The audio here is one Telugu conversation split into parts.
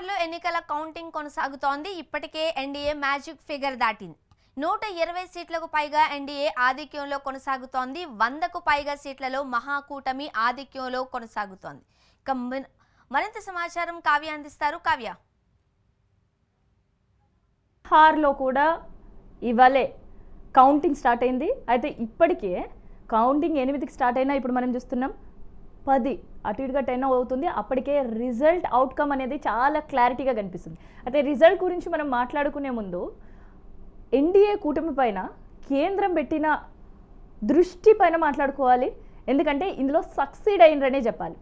బీహార్లో ఎన్నికల కౌంటింగ్ కొనసాగుతోంది. ఇప్పటికే ఎన్డీఏ మ్యాజిక్ ఫిగర్ దాటింది. 120 సీట్లకు పైగా ఎన్డీఏ ఆధిక్యంలో కొనసాగుతోంది. 100కు పైగా సీట్లలో మహాకూటమి ఆధిక్యంలో కొనసాగుతోంది. ఇక మరింత సమాచారం కావ్య అందిస్తారు. కావ్య, బీహార్లో కూడా ఇవాళే కౌంటింగ్ స్టార్ట్ అయింది. అయితే ఇప్పటికే కౌంటింగ్ 8కి స్టార్ట్ అయినా ఇప్పుడు మనం చూస్తున్నాం 10 అటు ఇటుగా 10 అవుతుంది. అప్పటికే రిజల్ట్ అవుట్కమ్ అనేది చాలా క్లారిటీగా కనిపిస్తుంది. అయితే రిజల్ట్ గురించి మనం మాట్లాడుకునే ముందు ఎన్డీఏ కూటమి పైన కేంద్రం పెట్టిన దృష్టి పైన మాట్లాడుకోవాలి. ఎందుకంటే ఇందులో సక్సీడ్ అయినరనే చెప్పాలి.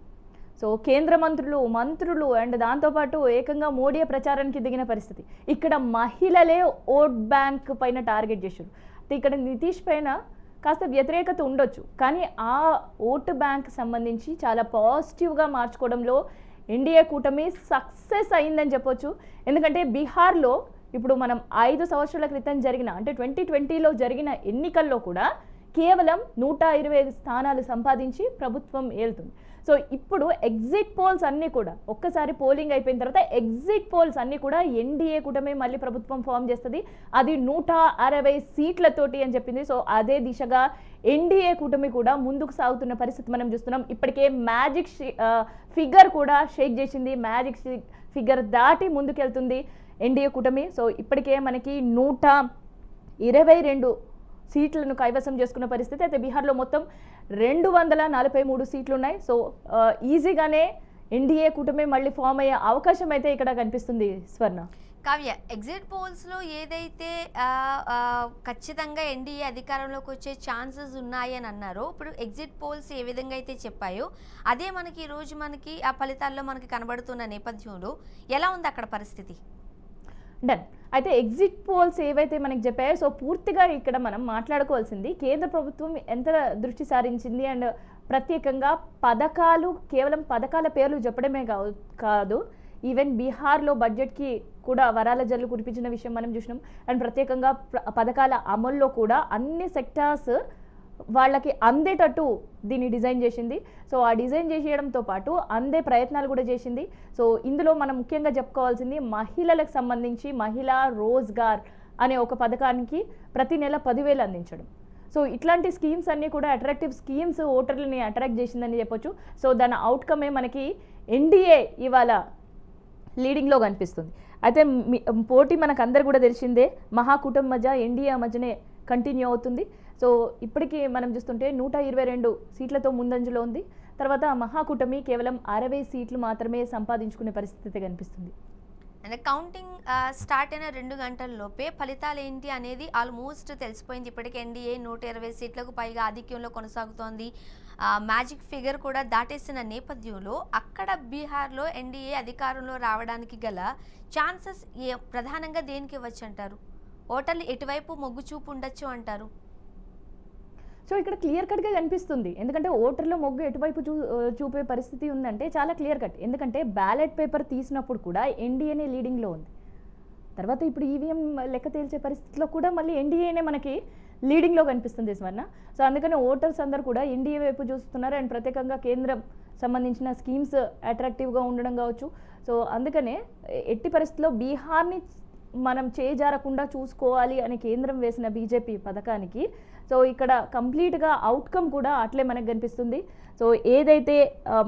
సో కేంద్ర మంత్రులు అండ్ దాంతోపాటు ఏకంగా మోడీ ప్రచారానికి దిగిన పరిస్థితి. ఇక్కడ మహిళలే ఓట్ బ్యాంక్ పైన టార్గెట్ చేశారు. ఇక్కడ నితీష్ పైన కాస్త వ్యతిరేకత ఉండొచ్చు, కానీ ఆ ఓటు బ్యాంక్ సంబంధించి చాలా పాజిటివ్గా మార్చుకోవడంలో ఎన్డీఏ కూటమి సక్సెస్ అయిందని చెప్పొచ్చు. ఎందుకంటే బీహార్లో ఇప్పుడు మనం 5 సంవత్సరాల క్రితం జరిగిన అంటే 2020లో జరిగిన ఎన్నికల్లో కూడా కేవలం 125 స్థానాలు సంపాదించి ప్రభుత్వం ఏలుతుంది. సో ఇప్పుడు ఎగ్జిట్ పోల్స్ అన్నీ కూడా ఒక్కసారి పోలింగ్ అయిపోయిన తర్వాత ఎగ్జిట్ పోల్స్ అన్నీ కూడా ఎన్డీఏ కూటమి మళ్ళీ ప్రభుత్వం ఫామ్ చేస్తుంది. అది 160 సీట్లతోటి అని చెప్పింది. సో అదే దిశగా ఎన్డీఏ కూటమి కూడా ముందుకు సాగుతున్న పరిస్థితి మనం చూస్తున్నాం. ఇప్పటికే మ్యాజిక్ ఫిగర్ కూడా షేక్ చేసింది. మ్యాజిక్ ఫిగర్ దాటి ముందుకెళ్తుంది ఎన్డీఏ కూటమి. సో ఇప్పటికే మనకి 122 సీట్లను కైవసం చేసుకున్న పరిస్థితి. అయితే బీహార్లో మొత్తం 243 సీట్లు ఉన్నాయి. సో ఈజీగానే ఎన్డీఏ కూటమి మళ్ళీ ఫామ్ అయ్యే అవకాశం అయితే ఇక్కడ కనిపిస్తుంది. స్వర్ణ, కావ్య, ఎగ్జిట్ పోల్స్లో ఏదైతే ఖచ్చితంగా ఎన్డీఏ అధికారంలోకి వచ్చే ఛాన్సెస్ ఉన్నాయని అన్నారో, ఇప్పుడు ఎగ్జిట్ పోల్స్ ఏ విధంగా అయితే చెప్పాయో అదే మనకి ఈరోజు మనకి ఆ ఫలితాల్లో మనకి కనబడుతున్న నేపథ్యంలో ఎలా ఉంది అక్కడ పరిస్థితి? డన్. అయితే ఎగ్జిట్ పోల్స్ ఏవైతే మనకి చెప్పాయో సో పూర్తిగా ఇక్కడ మనం మాట్లాడుకోవాల్సింది కేంద్ర ప్రభుత్వం ఎంత దృష్టి సారించింది అండ్ ప్రత్యేకంగా పథకాలు, కేవలం పథకాల పేర్లు చెప్పడమే కాదు, ఈవెన్ బీహార్లో బడ్జెట్కి కూడా వరాల జల్లు కురిపించిన విషయం మనం చూసినాం. అండ్ ప్రత్యేకంగా పథకాల అమల్లో కూడా అన్ని సెక్టార్స్ వాళ్ళకి అందేటట్టు దీన్ని డిజైన్ చేసింది. సో ఆ డిజైన్ చేసేయడంతో పాటు అందే ప్రయత్నాలు కూడా చేసింది. సో ఇందులో మనం ముఖ్యంగా చెప్పుకోవాల్సింది మహిళలకు సంబంధించి మహిళా రోజ్గార్ అనే ఒక పథకానికి ప్రతి నెల 10,000 అందించడం. సో ఇట్లాంటి స్కీమ్స్ అన్నీ కూడా అట్రాక్టివ్ స్కీమ్స్ ఓటర్లని అట్రాక్ట్ చేసిందని చెప్పొచ్చు. సో దాని అవుట్కమే మనకి ఎన్డీఏ ఇవాళ లీడింగ్లో కనిపిస్తుంది. అయితే పోటీ మనకు అందరు కూడా తెలిసిందే, మహాకూటమి మధ్య ఎన్డీఏ మధ్యనే కంటిన్యూ అవుతుంది. సో ఇప్పటికీ మనం చూస్తుంటే 122 సీట్లతో ముందంజలో ఉంది. తర్వాత మహాకూటమి కేవలం 60 సీట్లు మాత్రమే సంపాదించుకునే పరిస్థితి కనిపిస్తుంది. అంటే కౌంటింగ్ స్టార్ట్ అయిన 2 గంటల్లోపే ఫలితాలు ఏంటి అనేది ఆల్మోస్ట్ తెలిసిపోయింది. ఇప్పటికే ఎన్డీఏ 120 సీట్లకు పైగా ఆధిక్యంలో కొనసాగుతోంది. మ్యాజిక్ ఫిగర్ కూడా దాటేసిన నేపథ్యంలో అక్కడ బీహార్లో ఎన్డీఏ అధికారంలో రావడానికి గల ఛాన్సెస్ ప్రధానంగా దేనికి ఇవ్వచ్చు అంటారు? ఓటర్లు ఎటువైపు మొగ్గు చూపు ఉండొచ్చు అంటారు? సో ఇక్కడ క్లియర్ కట్గా కనిపిస్తుంది. ఎందుకంటే ఓటర్లో మొగ్గు ఎటువైపు చూపే పరిస్థితి ఉందంటే చాలా క్లియర్ కట్. ఎందుకంటే బ్యాలెట్ పేపర్ తీసినప్పుడు కూడా ఎన్డీఏనే లీడింగ్లో ఉంది. తర్వాత ఇప్పుడు ఈవీఎం లెక్క తేల్చే పరిస్థితిలో కూడా మళ్ళీ ఎన్డీఏనే మనకి లీడింగ్లో కనిపిస్తుంది స్వర్ణ. సో అందుకని ఓటర్స్ అందరూ కూడా ఎన్డీఏ వైపు చూస్తున్నారు. అండ్ ప్రత్యేకంగా కేంద్రం సంబంధించిన స్కీమ్స్ అట్రాక్టివ్గా ఉండడం కావచ్చు. సో అందుకనే ఎట్టి పరిస్థితుల్లో బీహార్ని మనం చేజారకుండా చూసుకోవాలి అని కేంద్రం వేసిన బీజేపీ పథకానికి సో ఇక్కడ కంప్లీట్గా అవుట్కమ్ కూడా అట్లే మనకు కనిపిస్తుంది. సో ఏదైతే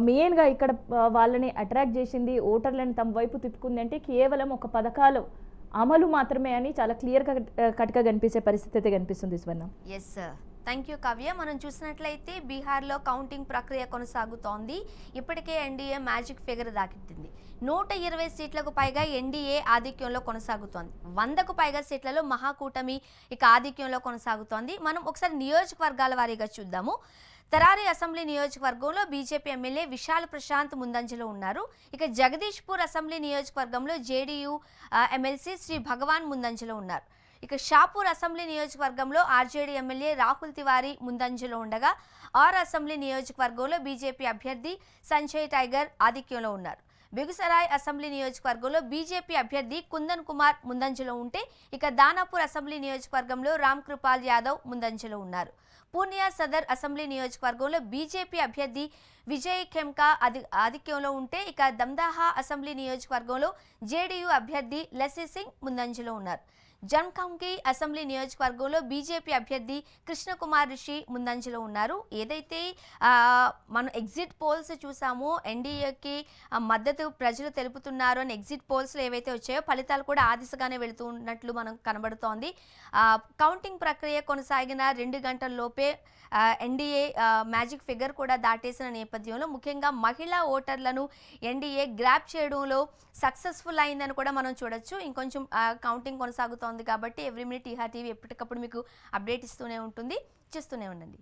మెయిన్గా ఇక్కడ వాళ్ళని అట్రాక్ట్ చేసింది, ఓటర్లను తమ వైపు తిప్పుకుంది అంటే కేవలం ఒక పథకాలు అమలు మాత్రమే అని చాలా క్లియర్ కట్గా కనిపించే పరిస్థితి అయితే కనిపిస్తుంది Swarna. Yes sir, thank you Kavya. మనం చూసినట్లయితే బీహార్లో కౌంటింగ్ ప్రక్రియ కొనసాగుతోంది. ఇప్పటికే ఎన్డీఏ మ్యాజిక్ ఫిగర్ దాటింది. 120 సీట్లకు పైగా ఎన్డీఏ ఆధిక్యంలో కొనసాగుతోంది. 100కు పైగా సీట్లలో మహాకూటమి ఇక ఆధిక్యంలో కొనసాగుతోంది. మనం ఒకసారి నియోజకవర్గాల వారీగా చూద్దాము. తరారి అసెంబ్లీ నియోజకవర్గంలో బీజేపీ ఎమ్మెల్యే విశాల్ ప్రశాంత్ ముందంజలో ఉన్నారు. ఇక జగదీష్పూర్ అసెంబ్లీ నియోజకవర్గంలో జేడీయూ ఎమ్మెల్సీ శ్రీ భగవాన్ ముందంజలో ఉన్నారు. ఇక షాపూర్ అసెంబ్లీ నియోజకవర్గంలో ఆర్జేడీ ఎమ్మెల్యే రాహుల్ తివారీ ముందంజలో ఉండగా ఆర్ అసెంబ్లీ నియోజకవర్గంలో బీజేపీ అభ్యర్థి సంజయ్ టైగర్ ఆధిక్యంలో ఉన్నారు. బెగుసరాయ్ అసెంబ్లీ నియోజకవర్గంలో బీజేపీ అభ్యర్థి కుందన్ కుమార్ ముందంజలో ఉంటే ఇక దానాపూర్ అసెంబ్లీ నియోజకవర్గంలో రామ్ కృపాల్ యాదవ్ ముందంజలో ఉన్నారు. పూర్నియా సదర్ అసెంబ్లీ నియోజకవర్గంలో బీజేపీ అభ్యర్థి విజయ్ ఖెమ్కా ఆధిక్యంలో ఉంటే ఇక దమ్దాహా అసెంబ్లీ నియోజకవర్గంలో జేడీయూ అభ్యర్థి లెస్సీ సింగ్ ముందంజలో ఉన్నారు. జన్ఖంకి అసెంబ్లీ నియోజకవర్గంలో బీజేపీ అభ్యర్థి కృష్ణకుమార్ రిషి ముందంజలో ఉన్నారు. ఏదైతే మనం ఎగ్జిట్ పోల్స్ చూసామో ఎన్డీఏకి మద్దతు ప్రజలు తెలుపుతున్నారు అని ఎగ్జిట్ పోల్స్లో ఏవైతే వచ్చాయో ఫలితాలు కూడా ఆ దిశగానే వెళుతున్నట్లు మనం కనబడుతోంది. కౌంటింగ్ ప్రక్రియ కొనసాగిన 2 గంటల లోపే ఎన్డీఏ మ్యాజిక్ ఫిగర్ కూడా దాటేసిన నేపథ్యంలో ముఖ్యంగా మహిళా ఓటర్లను ఎన్డీఏ గ్రాప్ చేయడంలో సక్సెస్ఫుల్ అయిందని కూడా మనం చూడొచ్చు. ఇంకొంచెం కౌంటింగ్ కొనసాగుతోంది కాబట్టి ఎవ్రీ మినిట్ టీఆర్ టీవీ ఎప్పటికప్పుడు మీకు అప్డేట్ ఇస్తూనే ఉంటుంది. చూస్తూనే ఉండండి.